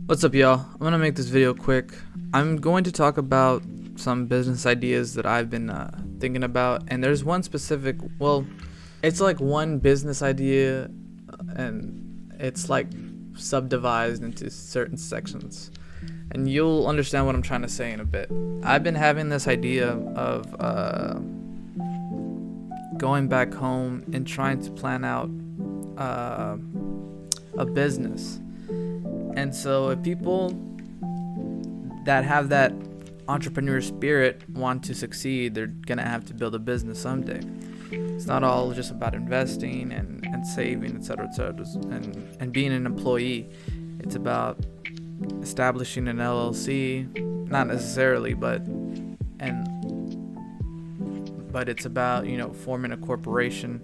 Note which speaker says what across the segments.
Speaker 1: What's up, y'all? I'm gonna make this video quick. I'm going to talk about some business ideas that I've been thinking about, and there's one specific, well, it's like one business idea, and it's like subdivided into certain sections, and you'll understand what I'm trying to say in a bit. I've been having this idea of going back home and trying to plan out a business. And so if people that have that entrepreneur spirit want to succeed, they're going to have to build a business someday. It's not all just about investing and saving, etc., and being an employee. It's about establishing an LLC, not necessarily, but it's about, forming a corporation.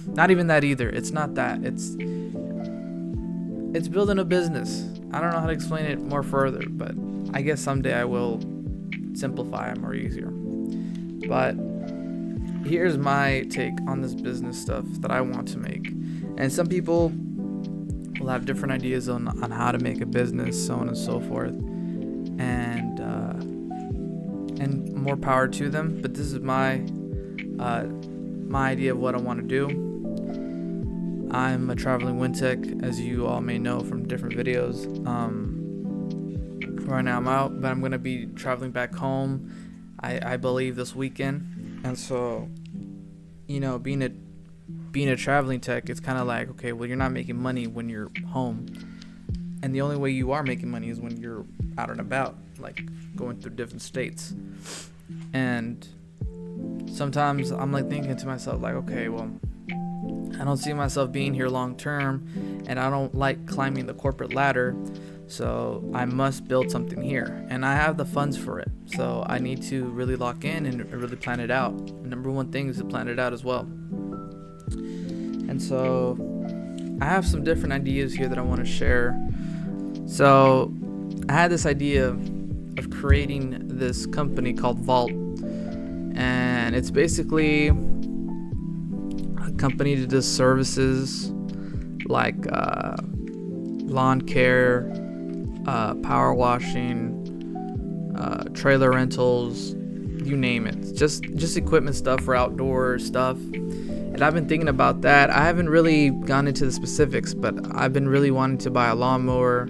Speaker 1: Not even that either. It's not that. It's building a business. I don't know how to explain it more further, but I guess someday I will simplify it more easier. But here's my take on this business stuff that I want to make. And some people will have different ideas on how to make a business, so on and so forth. And more power to them. But this is my idea of what I want to do. I'm a traveling wind tech, as you all may know from different videos. Right now I'm out, but I'm going to be traveling back home, I believe, this weekend. And so, being a traveling tech, it's kind of like, okay, well, you're not making money when you're home. And the only way you are making money is when you're out and about, like going through different states. And sometimes I'm like thinking to myself, like, okay, well, I don't see myself being here long term, and I don't like climbing the corporate ladder, so I must build something here, and I have the funds for it, so I need to really lock in and really plan it out. The number one thing is to plan it out as well. And so I have some different ideas here that I want to share. So I had this idea of creating this company called Vault, and it's basically company to do services like lawn care, power washing, trailer rentals, you name it. Just equipment stuff for outdoor stuff. And I've been thinking about that. I haven't really gone into the specifics, but I've been really wanting to buy a lawnmower,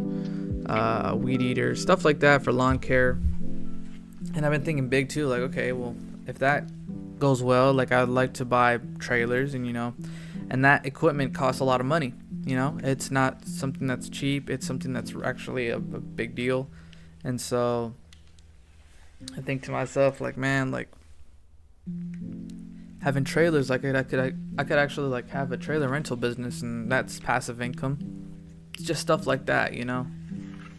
Speaker 1: weed eater, stuff like that for lawn care. And I've been thinking big too, like, okay, well, if that goes well, like, I'd like to buy trailers, and that equipment costs a lot of money. It's not something that's cheap. It's something that's actually a big deal. And so I think to myself, like, man, like, having trailers, like, I could actually, like, have a trailer rental business, and that's passive income. It's just stuff like that.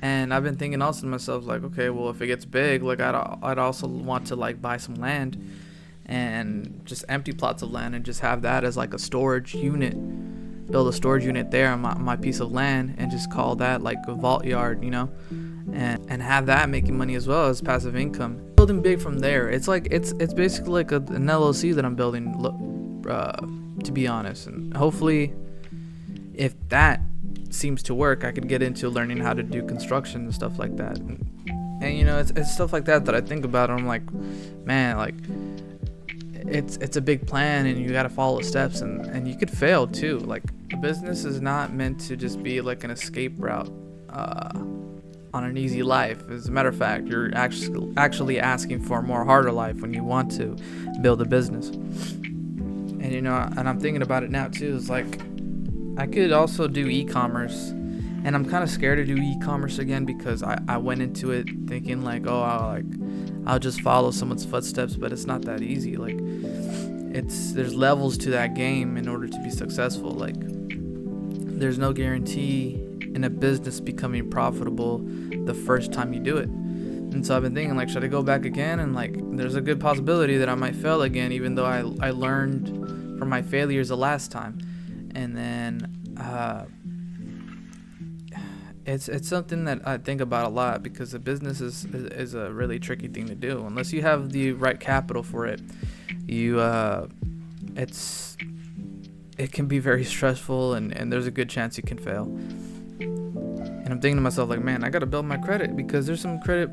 Speaker 1: And I've been thinking also to myself, like, okay, well, if it gets big, like, I'd also want to, like, buy some land and just empty plots of land and just have that as like a storage unit, build a storage unit there on my piece of land, and just call that like a vault yard, and have that making money as well as passive income. Building big from there. It's like it's basically like an LLC that I'm building, to be honest. And hopefully, if that seems to work, I could get into learning how to do construction and stuff like that. And it's stuff like that I think about, and I'm like, man, like, it's a big plan, and you got to follow the steps, and you could fail too. Like, a business is not meant to just be like an escape route on an easy life. As a matter of fact, you're actually asking for a more harder life when you want to build a business. And and I'm thinking about it now too. It's like, I could also do e-commerce, and I'm kind of scared to do e-commerce again, because I went into it thinking like, oh, I'll just follow someone's footsteps, but it's not that easy. Like, there's levels to that game in order to be successful. Like, there's no guarantee in a business becoming profitable the first time you do it. And so I've been thinking, like, should I go back again? And like, there's a good possibility that I might fail again, even though I learned from my failures the last time. And then it's something that I think about a lot, because a business is a really tricky thing to do unless you have the right capital for it. It can be very stressful, and there's a good chance you can fail. And I'm thinking to myself, like, man, I gotta build my credit, because there's some credit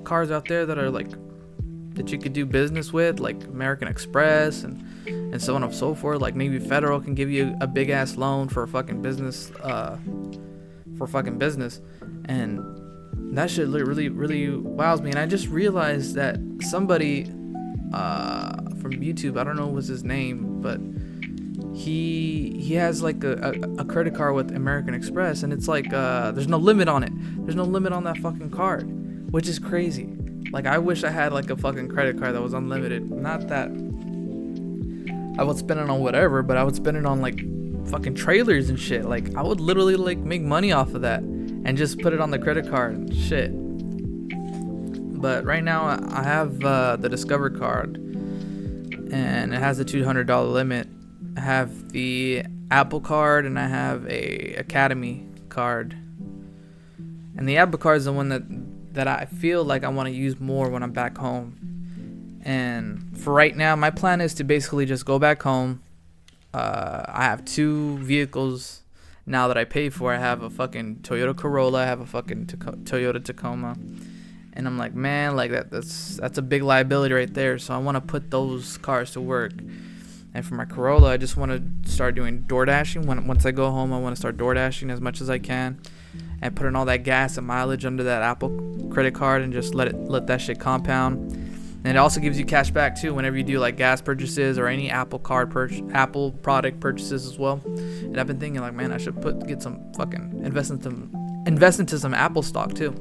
Speaker 1: cards out there that are like that you could do business with, like American Express and so on and so forth. Like maybe Federal can give you a big ass loan for a fucking business, and that shit really wows me. And I just realized that somebody from YouTube, I don't know what was his name, but he has like a credit card with American Express, and it's like there's no limit on it. There's no limit on that fucking card, which is crazy. Like, I wish I had like a fucking credit card that was unlimited. Not that I would spend it on whatever, but I would spend it on like fucking trailers and shit. Like, I would literally like make money off of that and just put it on the credit card and shit. But right now I have the Discover card, and it has a $200 limit. I have the Apple card, and I have a Academy card. And the Apple card is the one that I feel like I want to use more when I'm back home. And for right now, my plan is to basically just go back home. I have 2 vehicles now that I pay for. I have a fucking Toyota Corolla. I have a fucking Toyota Tacoma. And I'm like, man, like that's a big liability right there. So I want to put those cars to work. And for my Corolla, I just want to start doing DoorDashing. Once I go home, I want to start DoorDashing as much as I can, and putting all that gas and mileage under that Apple credit card, and just let that shit compound. And it also gives you cash back too whenever you do like gas purchases or any Apple product purchases as well. And I've been thinking, like, man, I should invest into some Apple stock too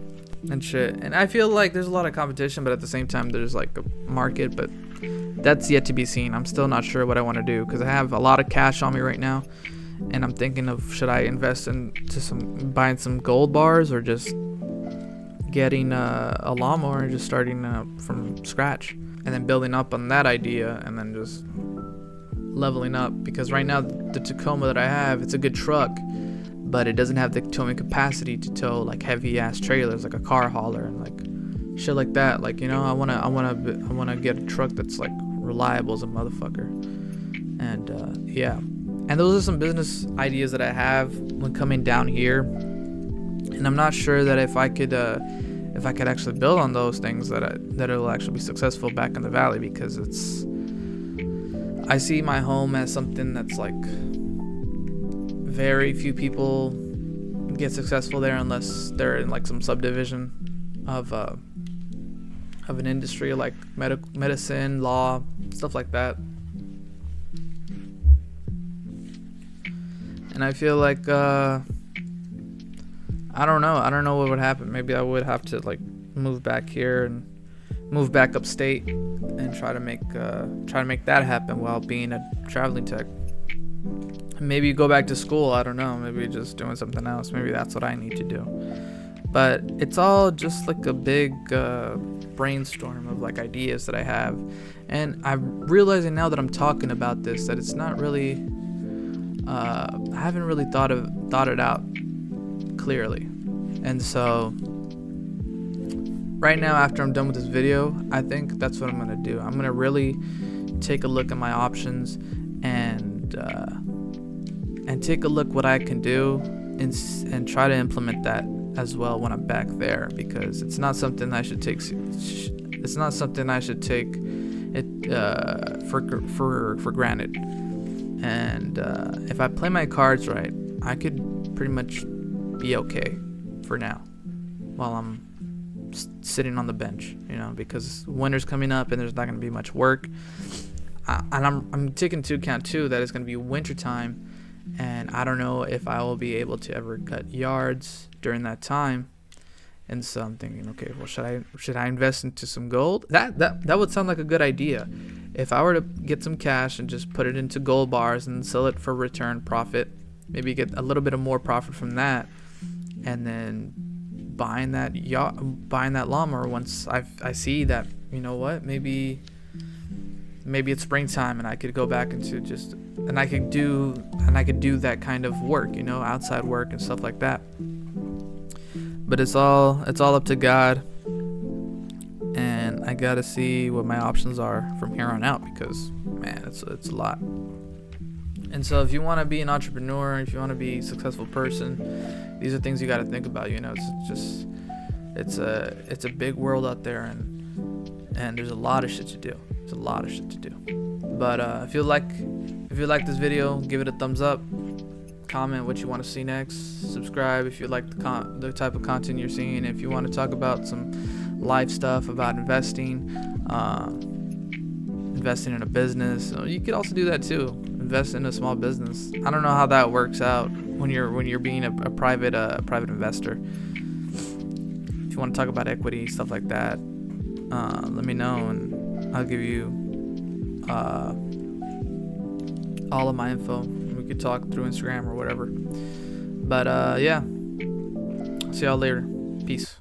Speaker 1: and shit. And I feel like there's a lot of competition, but at the same time there's like a market, but that's yet to be seen. I'm still not sure what I want to do, because I have a lot of cash on me right now, and I'm thinking of, should I invest into buying some gold bars, or just getting a lawnmower and just starting from scratch, and then building up on that idea, and then just leveling up. Because right now the Tacoma that I have, it's a good truck, but it doesn't have the towing capacity to tow like heavy ass trailers, like a car hauler and like shit like that. Like, you know, I wanna get a truck that's like reliable as a motherfucker. And yeah, and those are some business ideas that I have when coming down here. And I'm not sure that if I could actually build on those things that it'll actually be successful back in the valley, because I see my home as something that's like very few people get successful there unless they're in like some subdivision of an industry like medicine, law, stuff like that. And I feel like I don't know what would happen. Maybe I would have to like move back here and move back upstate and try to make that happen while being a traveling tech. Maybe go back to school. I don't know. Maybe just doing something else. Maybe that's what I need to do. But it's all just like a big brainstorm of like ideas that I have. And I'm realizing now that I'm talking about this that it's not really I haven't really thought it out clearly. And so right now, after I'm done with this video, I think that's what I'm gonna do. I'm gonna really take a look at my options and take a look what I can do and try to implement that as well when I'm back there, because it's not something I should take it for granted. And if I play my cards right, I could pretty much be okay for now while I'm sitting on the bench, you know, because winter's coming up and there's not going to be much work. And I'm taking into account too that it's going to be winter time, and I don't know if I will be able to ever cut yards during that time. And so I'm thinking, okay, well, should I invest into some gold? That would sound like a good idea. If I were to get some cash and just put it into gold bars and sell it for return profit, maybe get a little bit of more profit from that, and then buying that lawnmower once I see that, you know what, maybe it's springtime and I could go back into and I could do that kind of work, you know, outside work and stuff like that. But it's all up to God, and I gotta see what my options are from here on out, because man, it's a lot. And so if you want to be an entrepreneur, if you want to be a successful person, these are things you got to think about. It's just it's a big world out there, and there's a lot of shit to do. There's a lot of shit to do. But if you like this video, give it a thumbs up. Comment what you want to see next. Subscribe if you like the type of content you're seeing. If you want to talk about some life stuff about investing in a business, you could also do that too. Invest in a small business. I don't know how that works out when you're being a private investor. If you want to talk about equity, stuff like that, let me know and I'll give you all of my info. We could talk through Instagram or whatever. But yeah, see y'all later. Peace.